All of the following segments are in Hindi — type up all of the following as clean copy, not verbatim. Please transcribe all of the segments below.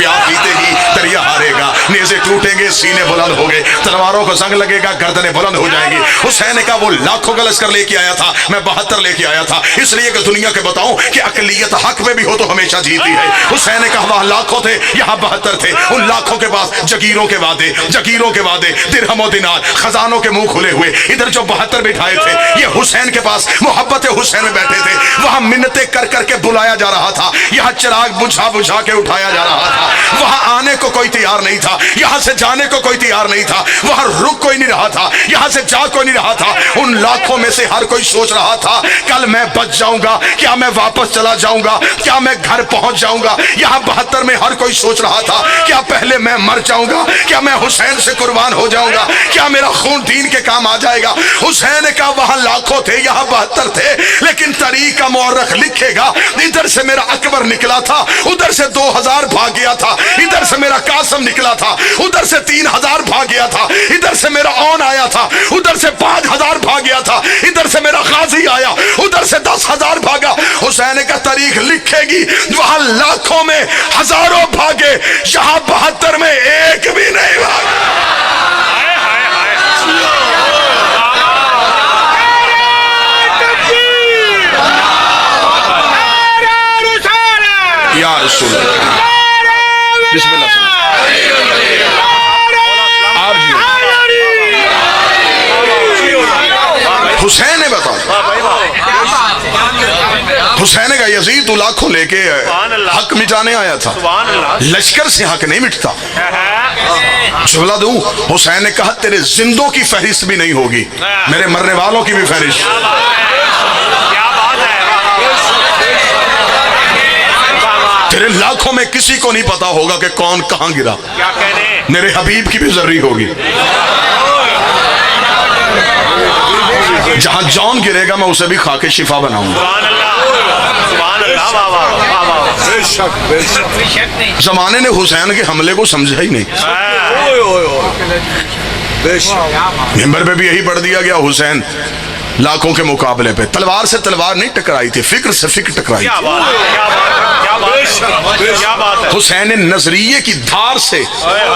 प्यास पीते ही दरिया हारेगा, नेज़े टूटेंगे, सीने बुलंद हो गए, तलवारों को जंग लगेगा, गर्दनें बुलंद हो जाएंगी। हुसैन का वो लाखों का लश्कर लेके आया था, मैं 72 लेके आया था, इसलिए कि दुनिया के बताऊं कि अकलियत हक में भी हो तो हमेशा जीती है। हुसैन का वहां लाखों थे, यहाँ 72 थे। उन लाखों के पास जगीरों के वादे, दिरहमो दिनार, खजानों के मुंह खुले हुए। इधर जो 72 बिठाए थे, ये हुसैन के पास मोहब्बत हुसैन में बैठे थे। वहां मिन्नतें कर करके बुलाया जा रहा था, यहाँ चिराग बुझा बुझा के उठाया जा रहा था। वहां आने को कोई तैयार नहीं था, यहाँ से जाने को कोई तैयार नहीं था। वहां रुक कोई नहीं रहा था, यहाँ से जा कोई नहीं रहा था। उन लाखों में से हर कोई सोच रहा था, कल मैं बच जाऊंगा क्या, मैं वापस चला जाऊंगा क्या, मैं घर पहुंच जाऊंगा। यहाँ 72 में हर कोई सोच रहा था, क्या पहले मैं मर जाऊंगा क्या, मैं हुसैन से कुर्बान हो जाऊंगा क्या, मेरा खून दीन के काम आ जाएगा। हुसैन का वहां लाखों थे, यहाँ 72 थे। लेकिन तरीका मौरख लिखेगा, इधर से मेरा अकबर निकला था, उधर से 2000 भाग गया था। इधर से मेरा कासम निकला था, उधर से 3000 भाग गया था। इधर से मेरा औन आया था, उधर से 5000 भाग गया था। इधर से मेरा गाजी आया, उधर से 10,000 भागा। हुसैन का तारीख लिखेगी, वहां लाखों में हजारों भागे, यहां 72 में एक भी नहीं भागा। या रसूल अल्लाह, बिस्मिल्लाह। हुसैन ने बताया, हुसैन का यजीद तो लाखों लेके हक मिटाने आया था, लश्कर से हक नहीं मिटता। जुमला दूं, हुसैन ने कहा तेरे जिंदों की फहरिस्त भी नहीं होगी, मेरे मरने वालों की भी फहरिस्त। तेरे लाखों में किसी को नहीं पता होगा कि कौन कहां गिरा, मेरे हबीब की भी जर्री होगी। जहां जौन गिरेगा मैं उसे भी खा के शिफा बनाऊंगा। जमाने ने हुसैन के हमले को समझा ही नहीं। मिंबर पे भी यही पढ़ दिया गया, हुसैन लाखों के मुकाबले पे तलवार से तलवार नहीं टकराई थी, फिक्र से फिक्र टकराई थी। हुसैन ने नजरिए की धार से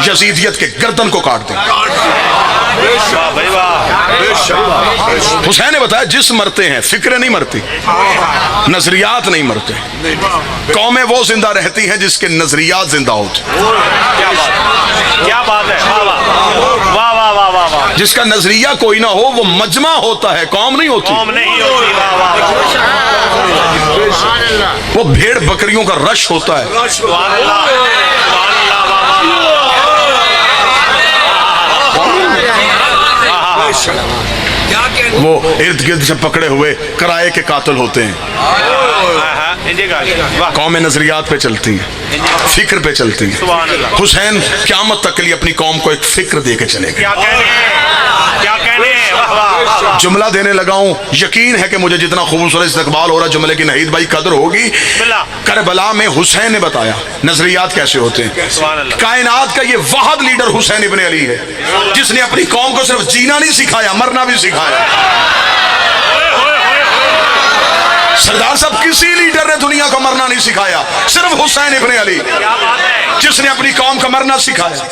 यजीदियत के गर्दन को काट दिया। हुसैन ने बताया, जिस मरते हैं फिक्र नहीं मरती, नजरियात नहीं मरते। कौमें वो जिंदा रहती हैं जिसके नजरियात जिंदा होते। क्या बात है, वाह वाह वाह वाह वाह। जिसका नजरिया कोई ना हो वो मजमा होता है, कौम नहीं होती। कौम नहीं होती, वाह वाह वाह। वो भेड़ बकरियों का रश होता है। वो इर्द गिर्द से पकड़े हुए किराए के कातिल होते हैं। कौमें नजरियात पे चलती हैं, फिक्र पे चलती हैं। हुसैन क़यामत तक के लिए अपनी कौम को एक फिक्र दे के चलेगा। जुमला देने लगाऊं, यकीन है कि मुझे जितना खूबसूरत इस्तकबाल हो रहा जुमले की नहीद भाई कदर होगी। करबला में हुसैन ने बताया नजरियात कैसे होते हैं। कायनात का ये वाहिद लीडर हुसैन इब्ने अली है, जिसने अपनी कौम को सिर्फ जीना नहीं सिखाया, मरना भी सिखाया। सरदार साहब, किसी लीडर ने दुनिया को मरना नहीं सिखाया, सिर्फ हुसैन इब्ने अली जिसने अपनी कौम को मरना सिखाया।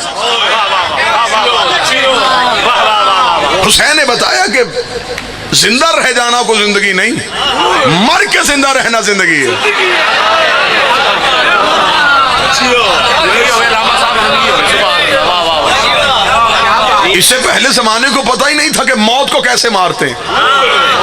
हुसैन ने बताया कि जिंदा रह जाना को जिंदगी नहीं, मर के जिंदा रहना जिंदगी है। इससे पहले जमाने को पता ही नहीं था कि मौत को कैसे मारते हैं।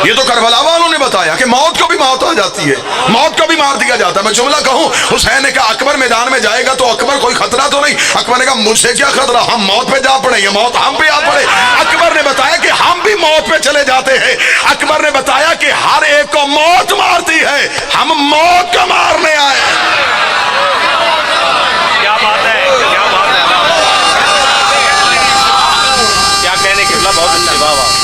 ये तो करबला वालों ने बताया कि मौत को भी मौत आ जाती है, मौत को भी मार दिया जाता है। मैं जुमला कहूं, हुसैन ने कहा अकबर मैदान में जाएगा तो अकबर कोई खतरा तो नहीं। अकबर ने कहा मुझसे क्या खतरा, हम मौत पे जा पड़े, ये मौत हम पे आ पड़े। अकबर ने बताया कि हम भी मौत पे चले जाते हैं। अकबर ने बताया कि हर एक को मौत मारती है, हम मौत को मारने आए। क्या बात है, क्या बात है, क्या कहने के मतलब, बहुत अच्छे, वाह वाह।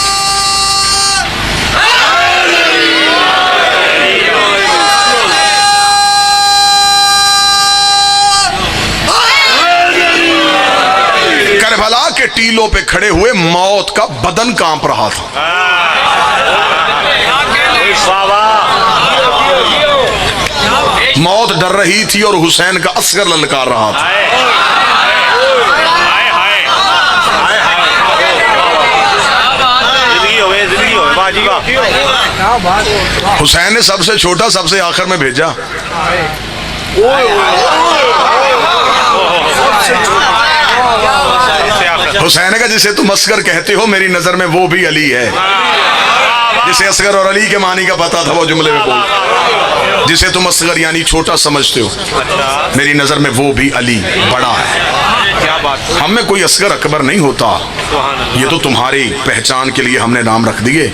करबला के टीलों पे खड़े हुए मौत का बदन कांप रहा था। मौत डर रही थी और हुसैन का असगर ललकार रहा था। हाय हाय हाय जिंदगी हो बाजी वाह। हुसैन ने सबसे छोटा सबसे आखिर में भेजा। हुसैन का जिसे तुम असगर कहते हो मेरी नजर में वो भी अली है। जिसे असगर और अली के मानी का पता था वो जुमले में बोल। जिसे तुम असगर यानी छोटा समझते हो मेरी नजर में वो भी अली बड़ा है। क्या बात। हम में कोई असगर अकबर नहीं होता। ये तो तुम्हारी पहचान के लिए हमने नाम रख दिए।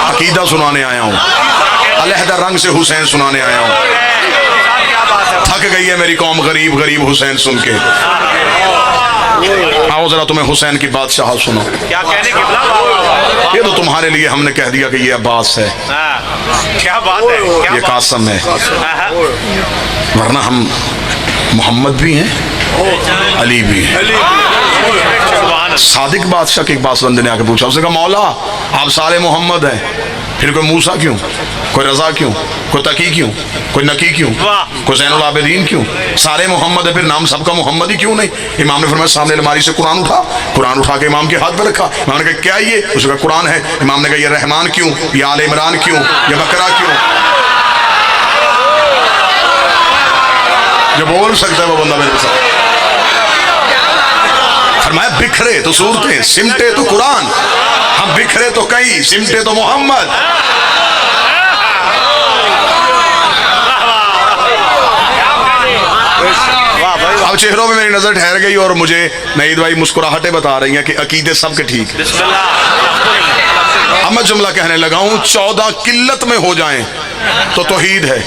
अकीदा सुनाने आया हूँ, अलहदा रंग से हुसैन सुनाने आया हूँ। थक गई है मेरी कौम गरीब गरीब हुसैन सुन के। आओ जरा तुम्हें हुसैन की बादशाह सुनो। क्या कहने किबला। ये तो तुम्हारे लिए हमने कह दिया कि ये अब्बास है, क्या बात है, क्या ये बात। कासम है, वरना हम मोहम्मद भी हैं अली भी हैं। सादिक बादशाह के एक बासबंद ने आके पूछा, उसने कहा मौला आप सारे मोहम्मद हैं, फिर कोई मूसा क्यों, कोई रजा क्यों, कोई तकी क्यों, कोई नकी क्यों, कोई ज़ैनुल आबिदीन क्यों, सारे मोहम्मद है, फिर नाम सबका मोहम्मद ही क्यों नहीं। इमाम ने फरमाया सामने अलमारी से कुरान उठा के इमाम के हाथ पे रखा। इमाम ने कहा क्या ये, उसने कहा कुरान है। इमाम ने कहा ये रहमान क्यों, ये आल इमरान क्यों, ये बकरा क्यों। जो बोल सकता है वो बंदा मेरे साथ। फरमाया बिखरे तो सूरतें, सिमटे तो कुरान, हम बिखरे तो कई, सिमटे तो मोहम्मद। अब चेहरों में मेरी नजर ठहर गई और मुझे नईद भाई मुस्कुराहटें बता रही हैं कि अकीदे सबके ठीक है। अब मैं जुमला कहने लगा हूं, 14 किल्लत में हो जाएं तो तौहीद है,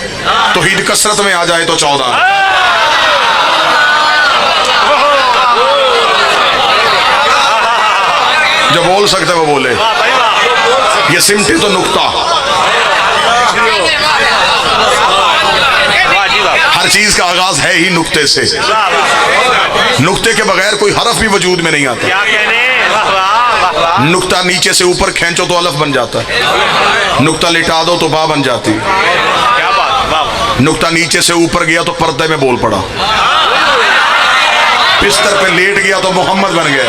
तौहीद कसरत में आ जाए तो 14 है। जो बोल सकते वो बोले। ये सिमटे तो नुक्ता, हर चीज का आगाज है ही नुक्ते से। नुक्ते के बगैर कोई हरफ भी वजूद में नहीं आता। क्या कहने। नुक्ता नीचे से ऊपर खींचो तो अलफ बन जाता है, नुक्ता लिटा दो तो बा बन जाती है, क्या बात। नुक्ता नीचे से ऊपर गया तो पर्दे में बोल पड़ा, बिस्तर पे लेट गया तो मोहम्मद बन गया।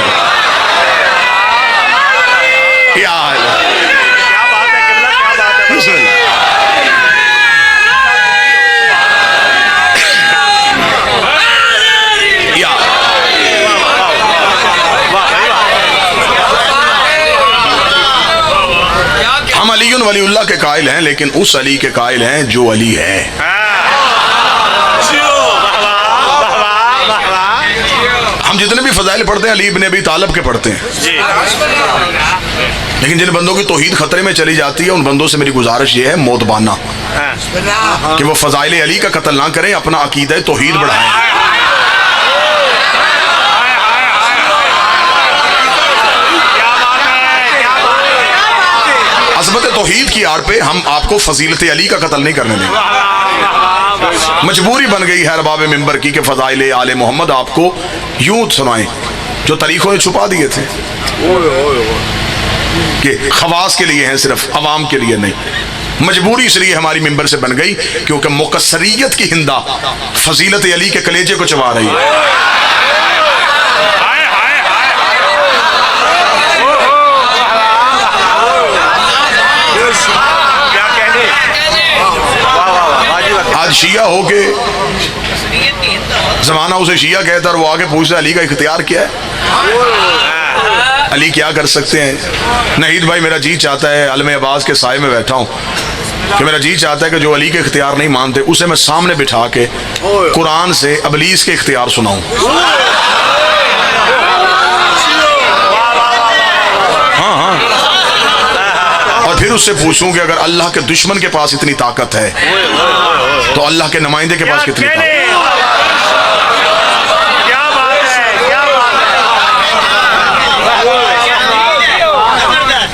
क्या है, क्या बात है किबला, क्या बात है। बिस्मिल्लाह। या हम अलीयुन वलीउल्लाह के कायल हैं, लेकिन उस अली के कायल हैं जो अली है। हम जितने भी फजाइल पढ़ते हैं अली इब्न अबी तालिब के पढ़ते हैं, लेकिन जिन बंदों की तौहीद खतरे में चली जाती है उन बंदों से मेरी गुजारिश ये है मोतबाना कि वो फजाइल अली का कत्ल ना करें, अपना अकीदा तौहीद बढ़ाएं। अज़मत तौहीद की आड़ पे हम आपको फजीलत अली का कत्ल नहीं करने देंगे। मजबूरी बन गई है अरबाब मिंबर की कि फजाइल आले मोहम्मद आपको यूं सुनाएं जो तरीकों ने छुपा दिए थे कि खवास के लिए हैं, सिर्फ अवाम के लिए नहीं। मजबूरी इसलिए हमारी मिंबर से बन गई क्योंकि मुकस्सरियत की हिंदा फजीलत अली के कलेजे को चबा रही है। आज शिया होके जमाना उसे शिया कहता और वो आगे पूछता अली का इख्तियार क्या है, अली क्या कर सकते हैं। नहीद भाई मेरा जी चाहता है, अलम अब्बास के साए में बैठा हूँ, कि मेरा जी चाहता है कि जो अली के इख्तियार नहीं मानते उसे मैं सामने बिठा के कुरान से अबलीस के इख्तियार सुनाऊं। हाँ हाँ, और फिर उससे पूछूं कि अगर अल्लाह के दुश्मन के पास इतनी ताकत है तो अल्लाह के नुमाइंदे के पास कितनी ताकत है।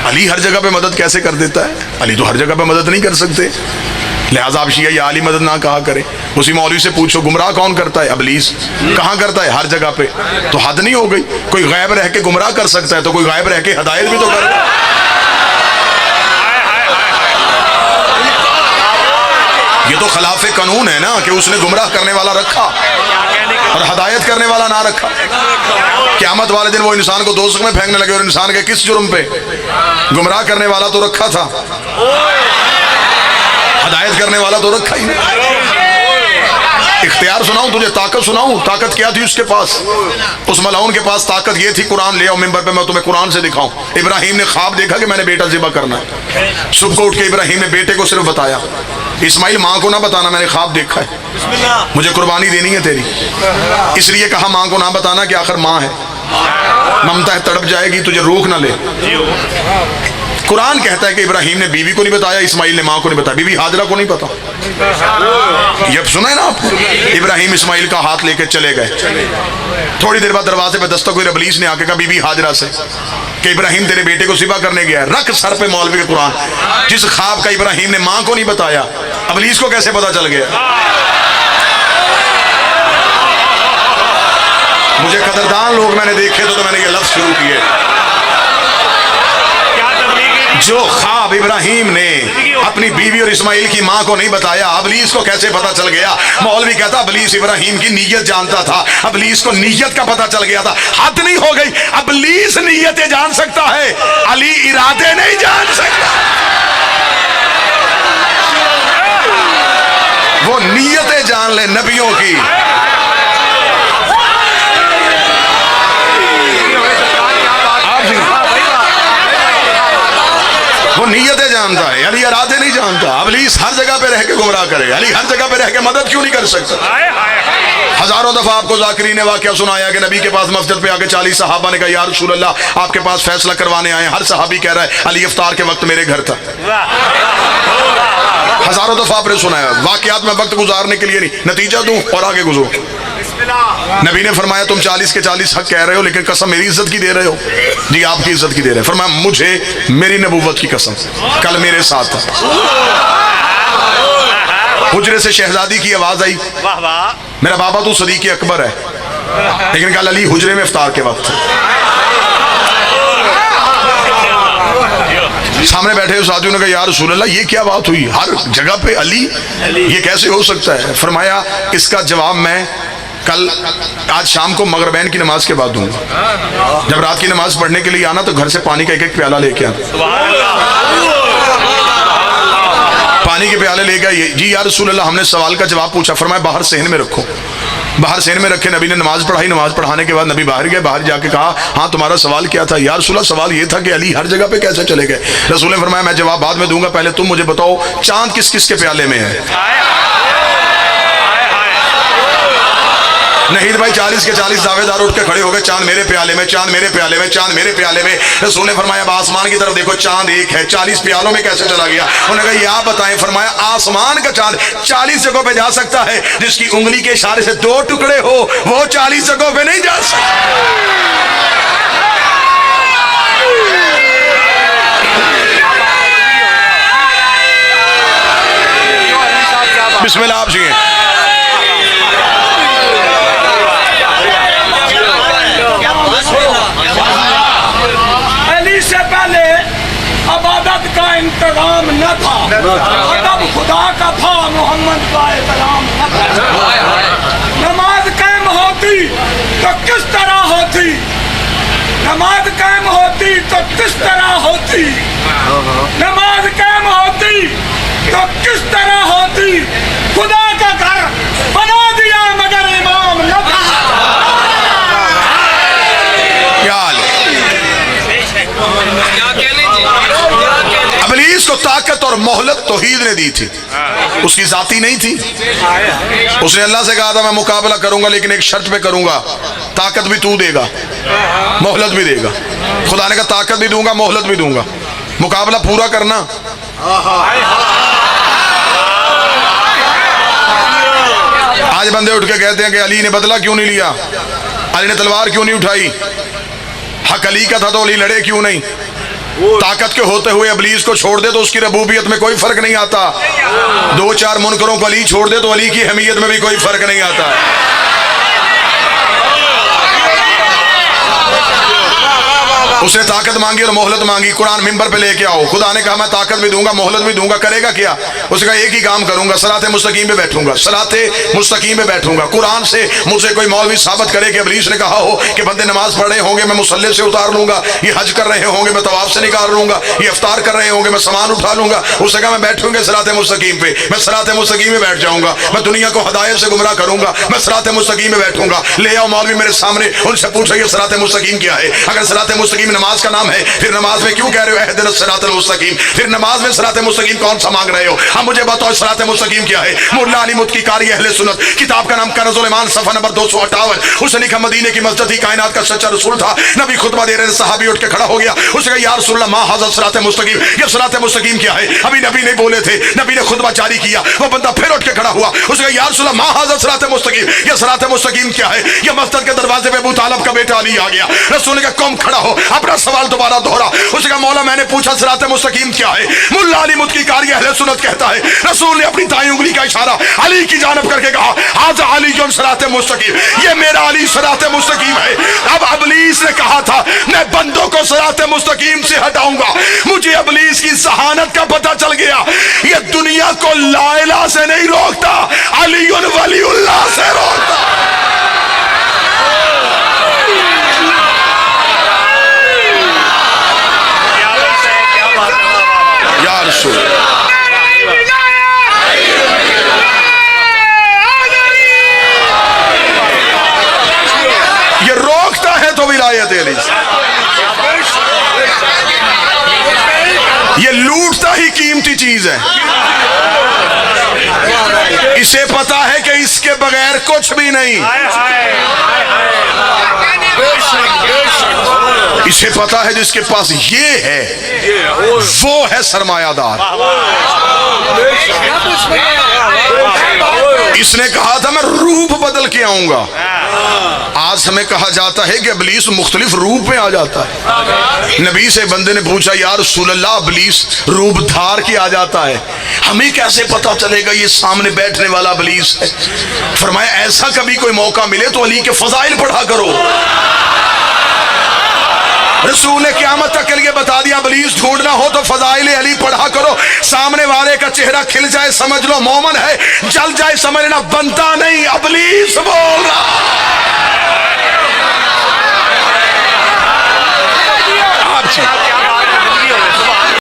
अली हर जगह पे मदद कैसे कर देता है, अली तो हर जगह पे मदद नहीं कर सकते, लिहाजा आप शिया या अली मदद ना कहा करें। उसी मौलवी से पूछो गुमराह कौन करता है, अबलीस। कहाँ करता है, हर जगह पे। तो हद नहीं हो गई, कोई गायब रह के गुमराह कर सकता है तो कोई गायब रह के हदायत भी तो करे। तो खिलाफ कानून है ना कि उसने गुमराह करने वाला रखा और हदायत करने वाला ना रखा। क़यामत वाले दिन वो इंसान को दोज़ख में फेंकने लगे और इंसान के किस जुर्म पे? गुमराह करने वाला तो रखा था, हदायत करने वाला तो रखा ही नहीं। इख्तियार सुनाऊं तुझे, ताकत सुनाऊं? ताकत क्या थी उसके पास? उस मलाउन के पास ताकत ये थी, कुरान ले आओ मिंबर पे, मैं तुम्हें कुरान से दिखाऊं। इब्राहिम ने ख्वाब देखा कि मैंने बेटा ज़िबा करना है। सुबह को उठ के इब्राहिम ने बेटे को सिर्फ बताया, इस्माइल माँ को ना बताना, मैंने ख्वाब देखा है, मुझे कुर्बानी देनी है तेरी। इसलिए कहा माँ को ना बताना कि आखिर माँ है, ममता है, तड़प जाएगी, तुझे रोक ना ले। कुरान कहता है कि इब्राहिम ने बीवी को नहीं बताया, इस्माइल ने माँ को नहीं बताया, बीवी हाजरा को नहीं पता। ये सुना है ना आप? इब्राहिम इस्माइल का हाथ लेके चले गए। थोड़ी देर बाद दरवाजे पे दस्तक हुई, इब्लीस ने आके कहा बीबी हाजरा से कि इब्राहिम तेरे बेटे को ज़िबा करने गया। रख सर पे मौलवी के कुरान। जिस ख्वाब का इब्राहिम ने माँ को नहीं बताया, इब्लीस को कैसे पता चल गया? मुझे कदरदान लोग मैंने देखे तो मैंने ये लफ्ज शुरू किए। जो ख्वाब इब्राहिम ने अपनी बीवी और इस्माइल की मां को नहीं बताया, इब्लीस को कैसे पता चल गया? मौलवी कहता इब्लीस इब्राहिम की नीयत जानता था, इब्लीस को नीयत का पता चल गया था। हद नहीं हो गई? इब्लीस नीयतें जान सकता है, अली इरादे नहीं जान सकता। वो नीयतें जान ले नबियों की। वो नीयतें जानता है, अली इरादे नहीं जानता। इब्लीस हर जगह पे रह के गुमराह करे, अली हर जगह पे रह के मदद क्यों नहीं कर सकता? हजारों दफा आपको ज़ाकिरी ने वाकया सुनाया कि नबी के पास मस्जिद पे आके 40 सहाबा ने कहा या रसूल अल्लाह आपके पास फैसला करवाने आए। हर सहाबी कह रहा है अली इफ्तार के वक्त मेरे घर था। हजारों दफा आपने सुनाया। वाकयात में वक्त गुजारने के लिए नहीं, नतीजा दूं और आगे गुजरो। नबी ने फरमाया तुम 40 के 40 हक कह रहे हो, लेकिन कसम मेरी इज्जत की दे रहे हो? जी आपकी इज्जत की दे रहे हैं। फरमाया मुझे मेरी नबूवत की कसम, कल मेरे साथ था। हुजरे से शहजादी की आवाज आई, मेरा बाबा तो सदीक अकबर है, लेकिन कल अली हुजरे में इफ्तार के वक्त। सामने बैठे उस आदमी ने कहा या रसूल अल्लाह ये क्या बात हुई, हर जगह पे अली, ये कैसे हो सकता है? फरमाया इसका जवाब मैं कल आज शाम को मगरिबैन की नमाज के बाद दूंगा। जब रात की नमाज पढ़ने के लिए आना तो घर से पानी का एक एक प्याला लेके आना। पानी के प्याले ले गए। जी या रसूल अल्लाह हमने सवाल का जवाब पूछा। फरमाया बाहर सहन में रखो। बाहर सहन में रखे। नबी ने नमाज पढ़ाई। नमाज पढ़ाने के बाद नबी बाहर गए। बाहर जाके कहा हाँ तुम्हारा सवाल क्या था? या रसूल अल्लाह सवाल ये था कि अली हर जगह पे कैसे चले गए? रसूल ने फरमाया मैं जवाब बाद में दूंगा, पहले तुम मुझे बताओ चांद किस किस के प्याले में है? नहीं भाई 40 के 40 दावेदार उठ के खड़े हो गए, चांद मेरे प्याले में, चांद मेरे प्याले में, चांद मेरे प्याले में। रसूल ने फरमाया आसमान की तरफ देखो, चांद एक है, 40 प्यालों में कैसे चला गया? उन्होंने कहा ये आप बताएं। फरमाया आसमान का चांद 40 जगहों पे जा सकता है, जिसकी उंगली के इशारे से 2 टुकड़े हो वो 40 जगहों पे नहीं जा सकता। बिस्मिल्लाह आप जी। अली से पहले इबादत का इंतजाम न था, अदब खुदा का था, मोहम्मद का एहतराम न था। नमाज कायम होती तो किस तरह होती? नमाज कायम होती तो किस तरह होती? नमाज कायम होती तो किस तरह होती? खुदा का घर बना दिया मगर इमाम न था। इब्लीस को ताकत और मोहलत तौहीद ने दी थी, उसकी जाती नहीं थी। उसने अल्लाह से कहा था मैं मुकाबला करूंगा लेकिन एक शर्त पे करूंगा, ताकत भी तू देगा मोहलत भी देगा। खुदा ने कहा ताकत भी दूंगा मोहलत भी दूंगा, मुकाबला पूरा करना। आज बंदे उठ के कहते हैं कि अली ने बदला क्यों नहीं लिया, अली ने तलवार क्यों नहीं उठाई, हक अली का था तो अली लड़े क्यों नहीं? ताकत के होते हुए इब्लीस को छोड़ दे तो उसकी रबूबियत में कोई फर्क नहीं आता। 2-4 मुनकरों को अली छोड़ दे तो अली की अहमियत में भी कोई फर्क नहीं आता। उसने ताकत मांगी और मोहलत मांगी। कुरान मिंबर पे लेके आओ। खुदा ने कहा मैं ताकत भी दूंगा मोहलत भी दूंगा। करेगा क्या? उसने कहा एक ही काम करूंगा, सराते मुस्तकीम पे बैठूंगा, सराते मुस्तकीम पे बैठूंगा। कुरान से मुझे कोई मौलवी साबित करे कि इब्लीस ने कहा हो कि बंदे नमाज पढ़ रहे होंगे मैं मुसल्ले से उतार लूंगा, ये हज कर रहे होंगे मैं तवाफ से निकाल लूंगा, ये इफ्तार कर रहे होंगे मैं सामान उठा लूंगा। उसने कहा मैं बैठूंगा सराते मुस्तकीम पे, मैं सराते मुस्तकीम में बैठ जाऊंगा, मैं दुनिया को हदायत से गुमराह करूंगा, मैं सराते मुस्तकीम में बैठूंगा। ले आओ मौलवी मेरे सामने, उनसे पूछो ये सराते मुस्तकीम क्या है। अगर सराते मुस्तकीम नमाज का नाम है, फिर नमाज में क्यों कह रहे हो अहदिनस सिरातल मुस्तकीम? फिर नमाज में सराते मुस्तकीम कौन सा मांग रहे हो? हम मुझे बताओ सराते मुस्तकीम क्या है। मुल्ला अली मुत्की कारी अहले सुन्नत, किताब का नाम कनज़ुल ईमान, सफ़ा नंबर 258। उसने लिखा मदीने की मस्जिद ही कायनात का सच्चा रसूल था। नबी खुतबा दे रहे, सहाबी उठ के खड़ा हो गया। उसने कहा या रसूलल्लाह मा हाज़ा सिराते मुस्तकीम, ये सिराते मुस्तकीम क्या है? अभी नबी नहीं बोले थे, नबी ने खुतबा जारी किया। वो बंदा फिर उठ के खड़ा हुआ। उसने कहा या रसूलल्लाह मा हाज़ा सिराते मुस्तकीम, ये सिराते मुस्तकीम क्या है? ये मस्जिद के दरवाजे पे अबू तालिब का बेटा अली आ गया। रसूल ने कहा कौम खड़ा हो, अपना सवाल दोबारा दोहरा। उसने कहा मौला मैंने पूछा सिराते मुस्तकीम क्या है? मुल्ला अली मुत्की कारी अहले सुन्नत कहता है रसूल ने अपनी दाईं उंगली का इशारा अली की जानिब करके कहा हाज़ा अली सिराते मुस्तकीम, ये मेरा अली सिराते मुस्तकीम है। अब इब्लीस ने कहा था मैं बंदों को सिराते मुस्तकीम से हटाऊंगा। मुझे इब्लीस की जहानत का पता चल गया। ये दुनिया को ला इलाहा से नहीं रोकता, अली वलीउल्लाह से रोकता। या रसूल ये रोकता है तो विलायत अली, ये लूटता ही कीमती चीज है। इसे पता है कि इसके बगैर कुछ भी नहीं। इसे पता है जिसके पास ये है वो है सरमायादार। इसने कहा था मैं रूप बदल के आऊंगा। आज हमें कहा जाता है कि इब्लीस मुख्तलिफ रूप में आ जाता है। नबी से बंदे ने पूछा यार रसूलल्लाह इब्लीस रूप धार के आ जाता है, हमें कैसे पता चलेगा ये सामने बैठने वाला इब्लीस है? फरमाया ऐसा कभी कोई मौका मिले तो अली के फजाइल पढ़ा करो। रसूल ने क़यामत तक के लिए बता दिया इब्लीस ढूंढना हो तो फजाइल अली पढ़ा करो। सामने वाले का चेहरा खिल जाए समझ लो मोमन है, जल जाए समझना बनता नहीं इब्लीस बोल रहा।